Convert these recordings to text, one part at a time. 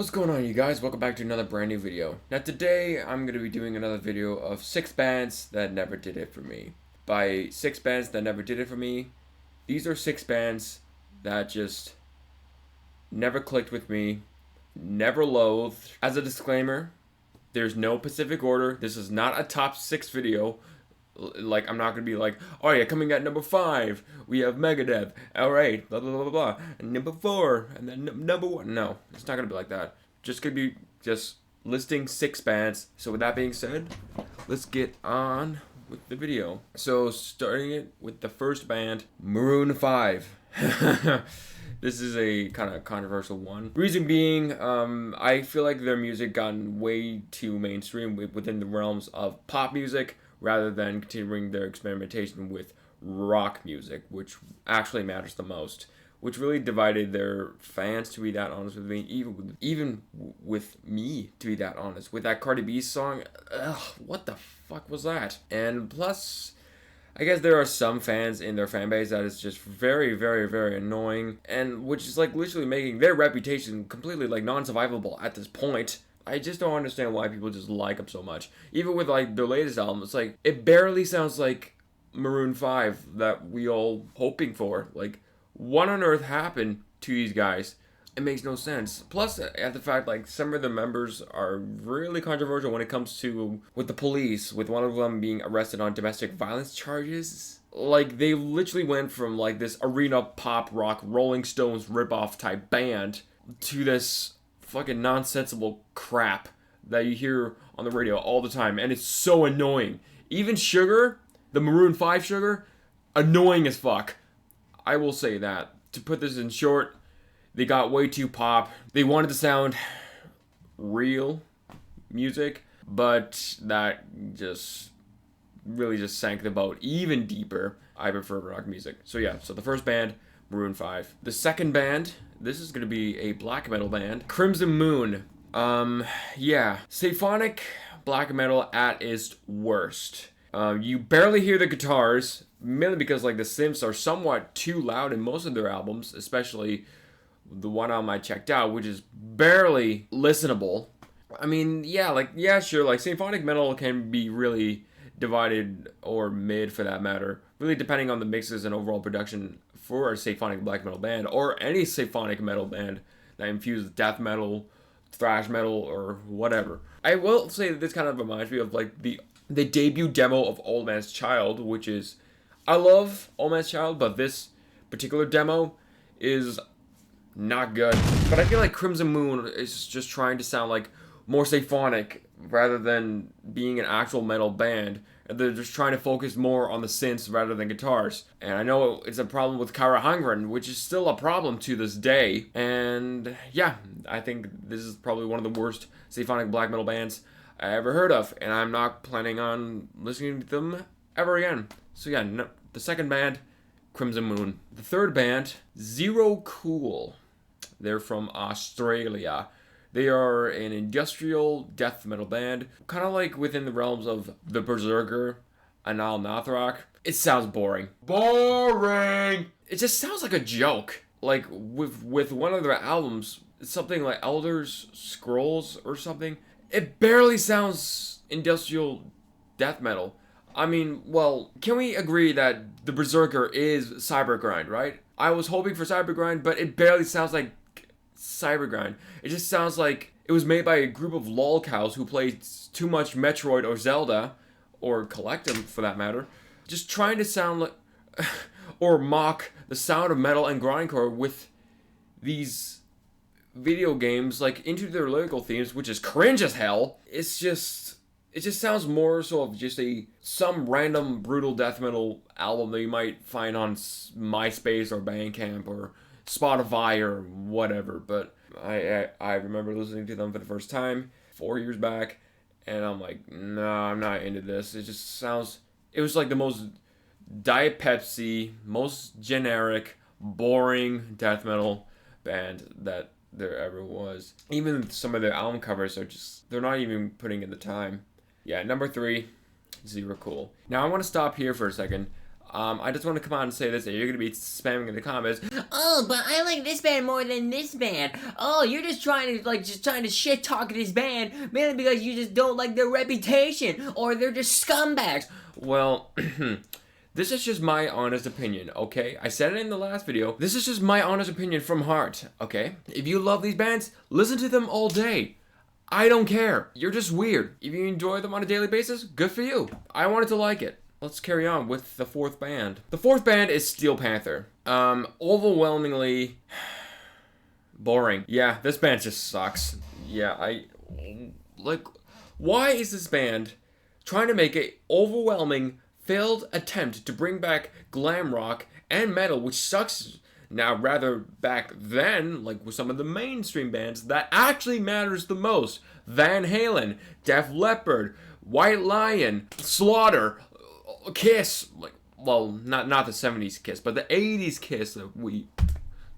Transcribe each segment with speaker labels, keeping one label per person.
Speaker 1: What's going on, you guys? Welcome back to another brand new video. Now today I'm going to be doing another video of 6 bands that never did it for me. By 6 bands that never did it for me, these are 6 bands that just never clicked with me, never loathed. As a disclaimer, there's no specific order. This is not a top 6 video. Like, I'm not gonna be like, oh yeah, coming at number 5, we have Megadeth, alright, blah blah blah blah blah, and number 4, and then number 1. No, it's not gonna be like that. Just gonna be just listing 6 bands. So with that being said, let's get on with the video. So starting it with the first band, Maroon 5. This is a kind of controversial one. Reason being, I feel like their music gotten way too mainstream within the realms of pop music, rather than continuing their experimentation with rock music, which actually matters the most, which really divided their fans, to be that honest with me, even with me, to be that honest. With that Cardi B song, what the fuck was that? And plus, I guess there are some fans in their fan base that is just very, very, very annoying, and which is like literally making their reputation completely like non-survivable at this point. I just don't understand why people just like them so much. Even with like their latest album, it's like it barely sounds like Maroon 5 that we all hoping for. Like, what on earth happened to these guys? It makes no sense. Plus, at the fact like some of the members are really controversial when it comes to with the police, with one of them being arrested on domestic violence charges. Like, they literally went from like this arena pop rock Rolling Stones ripoff type band to this fucking nonsensical crap that you hear on the radio all the time, and it's so annoying. Even Sugar, the Maroon 5 Sugar, annoying as fuck. I will say that. To put this in short, they got way too pop. They wanted to sound real music, but that just really just sank the boat even deeper. I prefer rock music. So yeah, so the first band, Maroon 5. The second band, this is going to be a black metal band, Crimson Moon. Yeah, symphonic black metal at its worst. You barely hear the guitars, mainly because like the synths are somewhat too loud in most of their albums, especially the one album I checked out, which is barely listenable. I mean, yeah, sure, like symphonic metal can be really divided, or mid for that matter, really depending on the mixes and overall production for a symphonic black metal band, or any symphonic metal band that infuses death metal, thrash metal, or whatever. I will say that this kind of reminds me of like the debut demo of Old Man's Child, which is, I love Old Man's Child, but this particular demo is not good. But I feel like Crimson Moon is just trying to sound like more symphonic rather than being an actual metal band. They're just trying to focus more on the synths rather than guitars. And I know it's a problem with Kara Hungren, which is still a problem to this day. And yeah, I think this is probably one of the worst symphonic black metal bands I ever heard of. And I'm not planning on listening to them ever again. So yeah, no, the second band, Crimson Moon. The third band, Zero Cool. They're from Australia. They are an industrial death metal band, kind of like within the realms of the Berserker, Anal Nathrak. It sounds boring. Boring! It just sounds like a joke. Like, with one of their albums, something like Elder Scrolls or something, it barely sounds industrial death metal. I mean, well, can we agree that the Berserker is Cybergrind, right? I was hoping for Cybergrind, but it barely sounds like Cybergrind. It just sounds like it was made by a group of lolcows who played too much Metroid or Zelda, or Collectum for that matter, just trying to sound like or mock the sound of metal and grindcore with these video games, like into their lyrical themes, which is cringe as hell. It just sounds more so of just some random brutal death metal album that you might find on MySpace or Bandcamp or Spotify or whatever. But I remember listening to them for the first time 4 years back, and I'm like, no, I'm not into this. It was like the most Diet Pepsi, most generic, boring death metal band that there ever was. Even some of their album covers they're not even putting in the time. Yeah, number 3, Zero Cool. Now I want to stop here for a second. I just want to come out and say this, and you're gonna be spamming in the comments.
Speaker 2: Oh, but I like this band more than this band. Oh, you're just trying to shit talk this band mainly because you just don't like their reputation, or they're just scumbags.
Speaker 1: Well, this is just my honest opinion, okay? I said it in the last video. This is just my honest opinion from heart, okay? If you love these bands, listen to them all day. I don't care. You're just weird. If you enjoy them on a daily basis, good for you. I wanted to like it. Let's carry on with the fourth band. The fourth band is Steel Panther. Overwhelmingly boring. Yeah, this band just sucks. Yeah, why is this band trying to make a overwhelming failed attempt to bring back glam rock and metal, which sucks now, rather back then, like with some of the mainstream bands that actually matters the most? Van Halen, Def Leppard, White Lion, Slaughter, Kiss, like, well, not the 70s Kiss, but the 80s Kiss that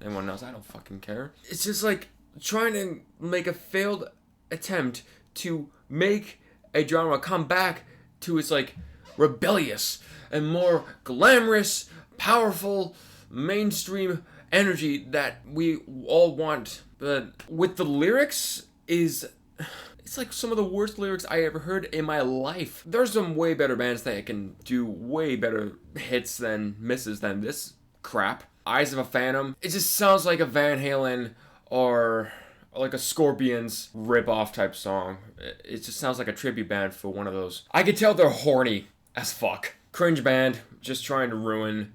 Speaker 1: everyone knows. I don't fucking care. It's just like trying to make a failed attempt to make a genre come back to its like rebellious and more glamorous, powerful, mainstream energy that we all want. But with the lyrics it's like some of the worst lyrics I ever heard in my life. There's some way better bands that can do way better hits than misses than this crap. Eyes of a Phantom, it just sounds like a Van Halen or like a Scorpions rip-off type song. It just sounds like a tribute band for one of those. I can tell they're horny as fuck. Cringe band, just trying to ruin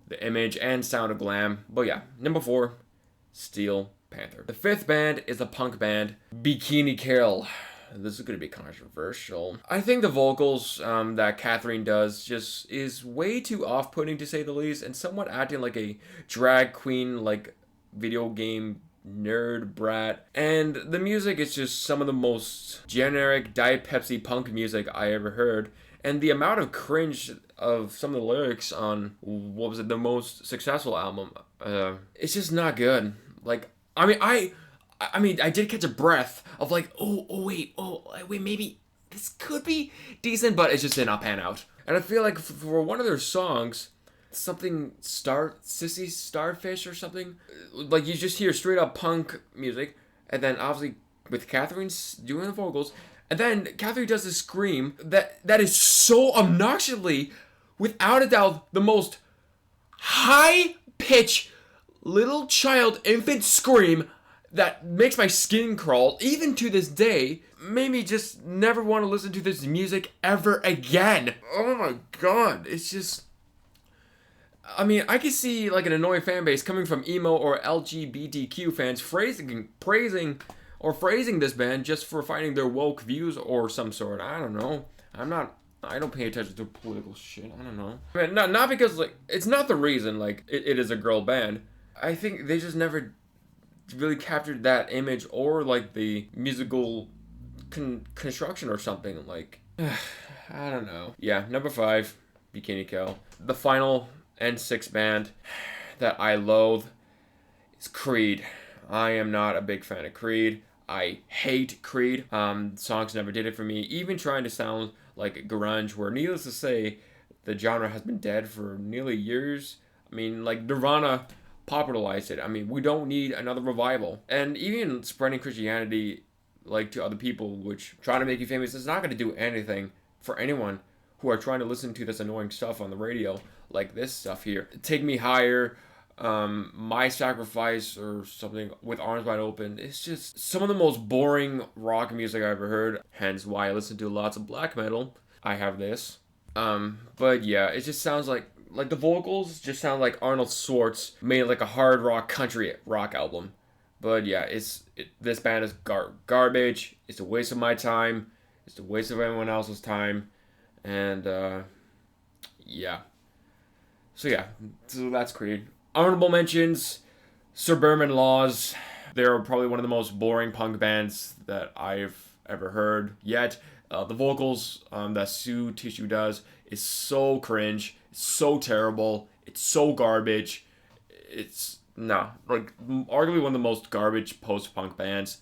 Speaker 1: the image and sound of glam. But yeah, number 4, Steel Panther. The fifth band is a punk band, Bikini Kill. This is going to be controversial. I think the vocals that Catherine does just is way too off-putting, to say the least, and somewhat acting like a drag queen, like video game nerd brat. And the music is just some of the most generic Diet Pepsi punk music I ever heard. And the amount of cringe of some of the lyrics on, what was it, the most successful album, it's just not good. Like, I mean, I did catch a breath of like, wait, maybe this could be decent, but it just did not pan out. And I feel like for one of their songs, something Sissy Starfish or something, like you just hear straight up punk music, and then obviously with Catherine doing the vocals, and then Catherine does this scream that is so obnoxiously, without a doubt, the most high pitch little child infant scream that makes my skin crawl, even to this day. Made me just never want to listen to this music ever again. Oh my god, it's just... I mean, I could see like an annoying fan base coming from emo or LGBTQ fans phrasing this band just for finding their woke views or some sort. I don't know. I don't pay attention to political shit. I don't know. I mean, not because like it's not the reason like it is a girl band. I think they just never really captured that image or like the musical construction or something. Like I don't know. Yeah, number 5, Bikini Kill. The final and 6th band that I loathe is Creed. I am not a big fan of Creed. I hate Creed. Songs never did it for me. Even trying to sound like grunge, where needless to say, the genre has been dead for nearly years. I mean, like Nirvana popularized it. I mean, we don't need another revival. And even spreading Christianity like to other people, which trying to make you famous is not going to do anything for anyone who are trying to listen to this annoying stuff on the radio, like this stuff here. Take Me Higher, My Sacrifice, or something with Arms Wide Open. It's just some of the most boring rock music I've ever heard, hence why I listen to lots of black metal. I have this. But yeah, it just sounds like the vocals just sound like Arnold Schwartz made like a hard rock country rock album. But yeah, this band is garbage. It's a waste of my time. It's a waste of everyone else's time. And yeah. So that's Creed. Honorable mentions: Suburban Laws. They're probably one of the most boring punk bands that I've ever heard yet. The vocals that Sue Tissue does is so cringe. It's so terrible. It's so garbage. It's arguably one of the most garbage post-punk bands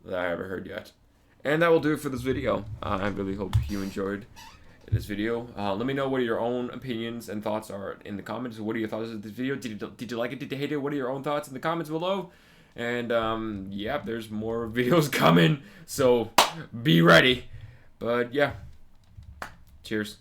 Speaker 1: that I ever heard yet. And that will do it for this video. I really hope you enjoyed this video. Let me know what your own opinions and thoughts are in the comments. What are your thoughts of this video? Did you like it? Did you hate it? What are your own thoughts in the comments below? And yeah, there's more videos coming, so be ready. But yeah, cheers.